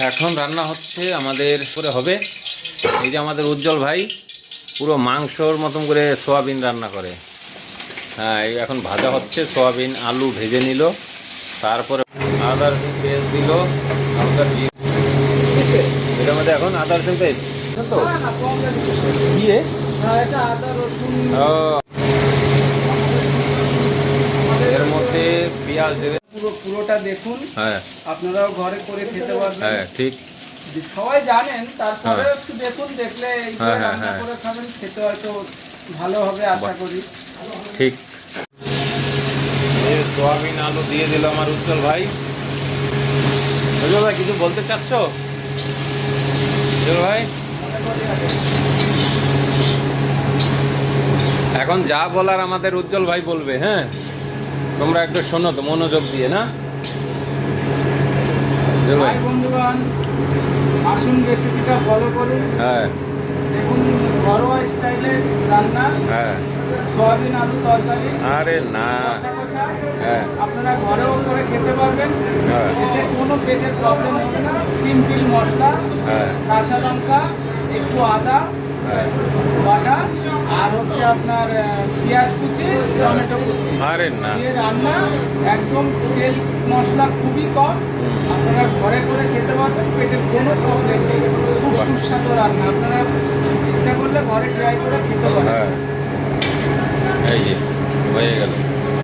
এখন রান্না হচ্ছে আমাদের করে হবে। এই যে আমাদের উজ্জ্বল ভাই পুরো মাংসর মতন করে সোয়াবিন রান্না করে। হ্যাঁ, এই এখন ভাজা হচ্ছে, সোয়াবিন আলু ভেজে নিল, তারপরে আদা রসুন পেঁয়াজ দিল, হালকা এটার মধ্যে এখন আদা রসুন পেঁয়াজ তো দিয়ে এর মধ্যে পেঁয়াজ দেবে পুরোটা দেখুন। হ্যাঁ, আপনারাও ঘরে করে খেতে পারবেন। হ্যাঁ ঠিক। সবাই জানেন, তারপরে একটু দেখুন, দেখলে হ্যাঁ, হ্যাঁ, রান্না করে খাবেন, খেতে হয়তো ভালো হবে আশা করি। ঠিক। সোয়াবিন আলু দিয়ে দিল আমার উজ্জ্বল ভাই। উজ্জ্বল ভাই কিছু বলতে চাচ্ছ? উজ্জ্বল ভাই এখন যা বলার আমাদের উজ্জ্বল ভাই বলবে। হ্যাঁ, তোমরা একটু শোনো তো মনোযোগ দিয়ে, না উজ্জ্বল ভাই? বন্ধুগণ, আসুন রেসিপিটা ফলো করুন। হ্যাঁ, দেখুন ঘরোয়া স্টাইলের রান্না, হ্যাঁ। সয়াবিন আলু তরকারি, আরে না, কষা কষা। হ্যাঁ, আপনারা ঘরেও করে খেতে পারবেন, হ্যাঁ, এতে কোনো পেটের প্রবলেম হবে না। সিম্পল মশলা, হ্যাঁ, কাঁচা লঙ্কা, একটু আদা হ্যাঁ। বাটা, আর হচ্ছে আপনার পেঁয়াজ কুচি, টমেটো কুচি আরে না, দিয়ে রান্না। একদম তেল মশলা খুবই কম। আপনারা ঘরে করে খেতে পারবেন, পেটের কোনো প্রবলেম নেই। খুব সুস্বাদু রান্না, আপনারা ইচ্ছা করলে ঘরে ট্রাই করে খেতে পারেন। হ্যাঁ, এই যে হয়ে গেল।